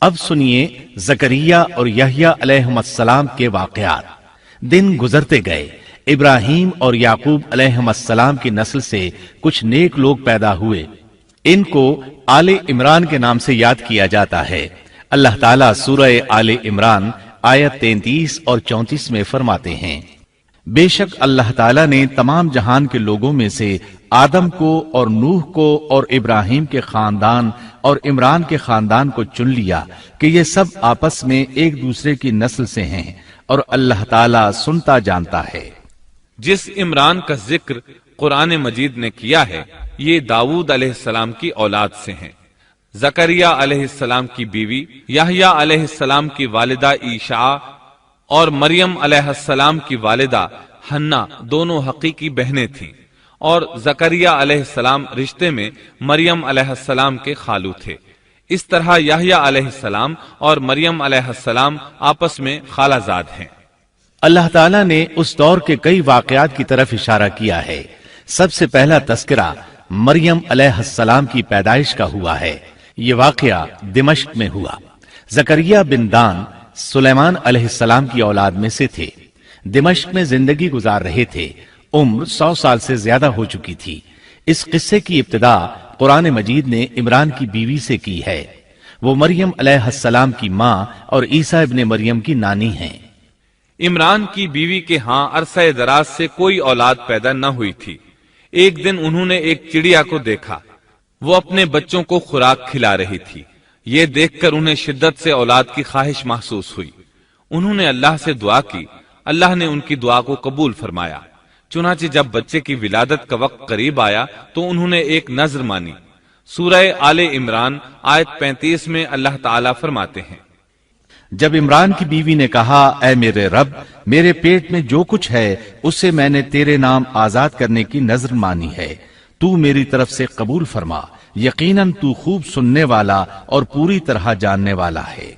اب سنیے زکریا اور یحییٰ علیہم السلام کے واقعات۔ دن گزرتے گئے، ابراہیم اور یعقوب علیہم السلام کی نسل سے کچھ نیک لوگ پیدا ہوئے۔ ان کو آل عمران کے نام سے یاد کیا جاتا ہے۔ اللہ تعالیٰ سورہ آل عمران آیت 33 اور 34 میں فرماتے ہیں، بے شک اللہ تعالیٰ نے تمام جہان کے لوگوں میں سے آدم کو اور نوح کو اور ابراہیم کے خاندان اور عمران کے خاندان کو چن لیا کہ یہ سب آپس میں ایک دوسرے کی نسل سے ہیں، اور اللہ تعالیٰ سنتا جانتا ہے۔ جس عمران کا ذکر قرآن مجید نے کیا ہے یہ داؤد علیہ السلام کی اولاد سے ہیں۔ زکریا علیہ السلام کی بیوی، یحییٰ علیہ السلام کی والدہ عیشا اور مریم علیہ السلام کی والدہ حنا دونوں حقیقی بہنیں تھیں، اور زکریا علیہ السلام رشتے میں مریم علیہ السلام کے خالو تھے۔ اس طرح یحییٰ علیہ السلام اور مریم علیہ السلام آپس میں خالہ زاد ہیں۔ اللہ تعالیٰ نے اس دور کے کئی واقعات کی طرف اشارہ کیا ہے۔ سب سے پہلا تذکرہ مریم علیہ السلام کی پیدائش کا ہوا ہے۔ یہ واقعہ دمشق میں ہوا۔ زکریا بن دان سلیمان علیہ السلام کی اولاد میں سے تھے۔ دمشق میں زندگی گزار رہے تھے۔ عمر 100 سال سے زیادہ ہو چکی تھی۔ اس قصے کی ابتدا قرآن مجید نے عمران کی بیوی سے کی ہے۔ وہ مریم علیہ السلام کی ماں اور عیسیٰ ابن مریم کی نانی ہیں۔ عمران کی بیوی کے ہاں عرصہ دراز سے کوئی اولاد پیدا نہ ہوئی تھی۔ ایک دن انہوں نے ایک چڑیا کو دیکھا، وہ اپنے بچوں کو خوراک کھلا رہی تھی۔ یہ دیکھ کر انہیں شدت سے اولاد کی خواہش محسوس ہوئی۔ انہوں نے اللہ سے دعا کی، اللہ نے ان کی دعا کو قبول فرمایا۔ چنانچہ جب بچے کی ولادت کا وقت قریب آیا تو انہوں نے ایک نذر مانی۔ سورہ آل عمران آیت 35 میں اللہ تعالیٰ فرماتے ہیں، جب عمران کی بیوی نے کہا، اے میرے رب، میرے پیٹ میں جو کچھ ہے اسے میں نے تیرے نام آزاد کرنے کی نذر مانی ہے، تو میری طرف سے قبول فرما، یقیناً تو خوب سننے والا اور پوری طرح جاننے والا ہے۔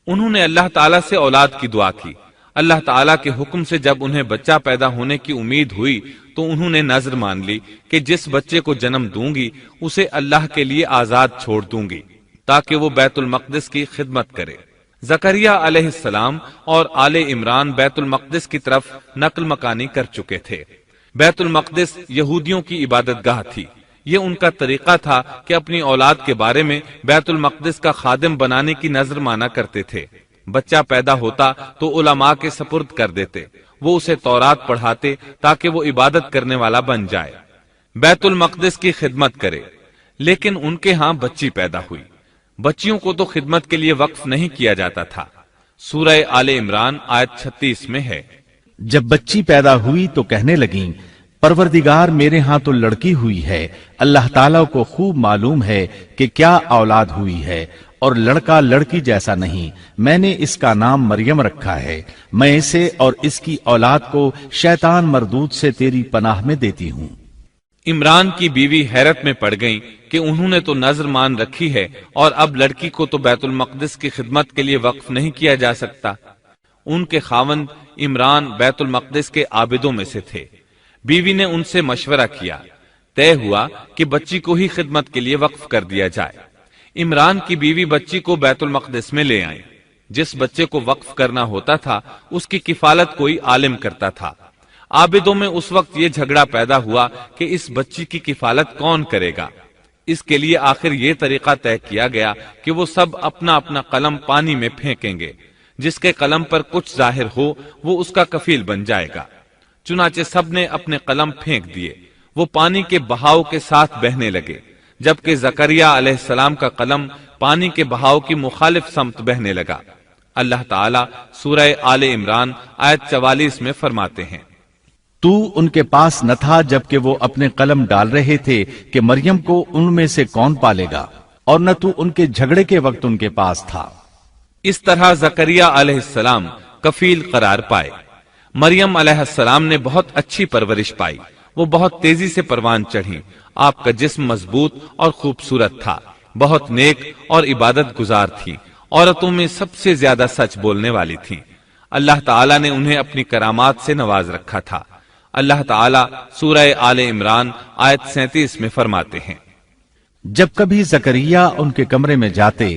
انہوں نے اللہ تعالیٰ سے اولاد کی دعا کی۔ اللہ تعالیٰ کے حکم سے جب انہیں بچہ پیدا ہونے کی امید ہوئی تو انہوں نے نذر مان لی کہ جس بچے کو جنم دوں گی اسے اللہ کے لیے آزاد چھوڑ دوں گی تاکہ وہ بیت المقدس کی خدمت کرے۔ زکریا علیہ السلام اور آل عمران بیت المقدس کی طرف نقل مکانی کر چکے تھے۔ بیت المقدس یہودیوں کی عبادت گاہ تھی۔ یہ ان کا طریقہ تھا کہ اپنی اولاد کے بارے میں بیت المقدس کا خادم بنانے کی نذر مانا کرتے تھے۔ بچہ پیدا ہوتا تو علماء کے سپرد کر دیتے، وہ اسے تورات پڑھاتے تاکہ وہ عبادت کرنے والا بن جائے، بیت المقدس کی خدمت کرے۔ لیکن ان کے ہاں بچی پیدا ہوئی۔ بچیوں کو تو خدمت کے لیے وقف نہیں کیا جاتا تھا۔ سورہ آل عمران آیت 36 میں ہے، جب بچی پیدا ہوئی تو کہنے لگیں، پروردگار میرے ہاں تو لڑکی ہوئی ہے، اللہ تعالیٰ کو خوب معلوم ہے کہ کیا اولاد ہوئی ہے، اور لڑکا لڑکی جیسا نہیں، میں نے اس کا نام مریم رکھا ہے، میں اسے اور اس کی اولاد کو شیطان مردود سے تیری پناہ میں دیتی ہوں۔ عمران کی بیوی حیرت میں پڑ گئیں کہ انہوں نے تو نذر مان رکھی ہے اور اب لڑکی کو تو بیت المقدس کی خدمت کے لیے وقف نہیں کیا جا سکتا۔ ان کے خاوند عمران بیت المقدس کے عابدوں میں سے تھے۔ بیوی نے ان سے مشورہ کیا، طے ہوا کہ بچی کو ہی خدمت کے لیے وقف کر دیا جائے۔ عمران کی بیوی بچی کو بیت المقدس میں لے آئیں۔ جس بچے کو وقف کرنا ہوتا تھا اس کی کفالت کوئی عالم کرتا تھا۔ عابدوں میں اس وقت یہ جھگڑا پیدا ہوا کہ اس بچی کی کفالت کون کرے گا۔ اس کے لیے آخر یہ طریقہ طے کیا گیا کہ وہ سب اپنا اپنا قلم پانی میں پھینکیں گے، جس کے قلم پر کچھ ظاہر ہو وہ اس کا کفیل بن جائے گا۔ چنانچہ سب نے اپنے قلم پھینک دیے، وہ پانی کے بہاؤ کے ساتھ بہنے لگے، جبکہ زکریا علیہ السلام کا قلم پانی کے بہاؤ کی مخالف سمت بہنے لگا۔ اللہ تعالیٰ سورہ آل عمران آیت 44 میں فرماتے ہیں، تو ان کے پاس نہ تھا جبکہ وہ اپنے قلم ڈال رہے تھے کہ مریم کو ان میں سے کون پالے گا، اور نہ تو ان کے جھگڑے کے وقت ان کے پاس تھا۔ اس طرح زکریا علیہ السلام کفیل قرار پائے۔ مریم علیہ السلام نے بہت اچھی پرورش پائی، وہ بہت تیزی سے پروان چڑھی۔ آپ کا جسم مضبوط اور خوبصورت تھا، بہت نیک اور عبادت گزار تھی، عورتوں میں سب سے زیادہ سچ بولنے والی تھی۔ اللہ تعالیٰ نے انہیں اپنی کرامات سے نواز رکھا تھا۔ اللہ تعالیٰ سورہ آل عمران آیت 37 میں فرماتے ہیں، جب کبھی زکریا ان کے کمرے میں جاتے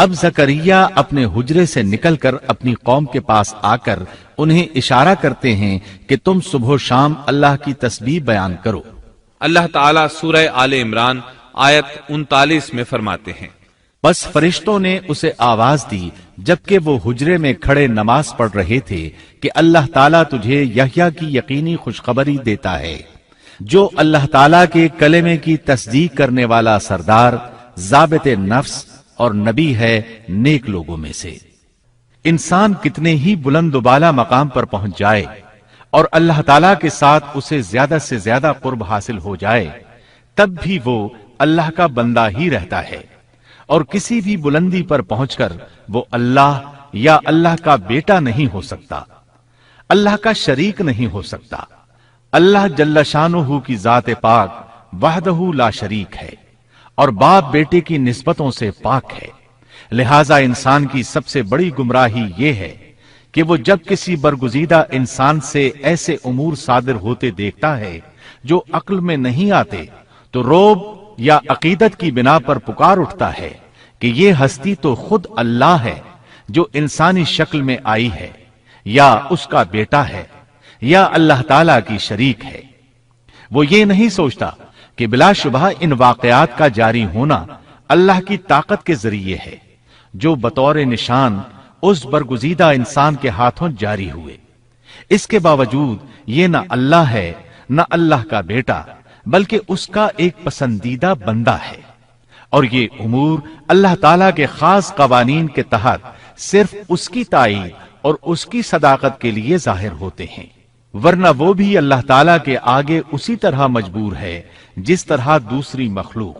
اب زکریا اپنے حجرے سے نکل کر اپنی قوم کے پاس آ کر انہیں اشارہ کرتے ہیں کہ تم صبح و شام اللہ کی تسبیح بیان کرو۔ اللہ تعالیٰ سورہ آل عمران آیت 39 میں فرماتے ہیں، بس فرشتوں نے اسے آواز دی جبکہ وہ حجرے میں کھڑے نماز پڑھ رہے تھے کہ اللہ تعالیٰ تجھے یحییٰ کی یقینی خوشخبری دیتا ہے، جو اللہ تعالیٰ کے کلمے کی تصدیق کرنے والا سردار، ضابط نفس اور نبی ہے نیک لوگوں میں سے۔ انسان کتنے ہی بلند و بالا مقام پر پہنچ جائے اور اللہ تعالیٰ کے ساتھ اسے زیادہ سے زیادہ قرب حاصل ہو جائے، تب بھی وہ اللہ کا بندہ ہی رہتا ہے، اور کسی بھی بلندی پر پہنچ کر وہ اللہ یا اللہ کا بیٹا نہیں ہو سکتا، اللہ کا شریک نہیں ہو سکتا۔ اللہ جل شانہ کی ذات پاک وحدہ لا شریک ہے اور باپ بیٹے کی نسبتوں سے پاک ہے، لہذا انسان کی سب سے بڑی گمراہی یہ ہے کہ وہ جب کسی برگزیدہ انسان سے ایسے امور صادر ہوتے دیکھتا ہے جو عقل میں نہیں آتے تو روب یا عقیدت کی بنا پر پکار اٹھتا ہے کہ یہ ہستی تو خود اللہ ہے جو انسانی شکل میں آئی ہے، یا اس کا بیٹا ہے، یا اللہ تعالی کی شریک ہے۔ وہ یہ نہیں سوچتا کہ بلا شبہ ان واقعات کا جاری ہونا اللہ کی طاقت کے ذریعے ہے جو بطور نشان اس برگزیدہ انسان کے ہاتھوں جاری ہوئے۔ اس کے باوجود یہ نہ اللہ ہے نہ اللہ کا بیٹا، بلکہ اس کا ایک پسندیدہ بندہ ہے، اور یہ امور اللہ تعالیٰ کے خاص قوانین کے تحت صرف اس کی تائید اور اس کی صداقت کے لیے ظاہر ہوتے ہیں، ورنہ وہ بھی اللہ تعالیٰ کے آگے اسی طرح مجبور ہے جس طرح دوسری مخلوق۔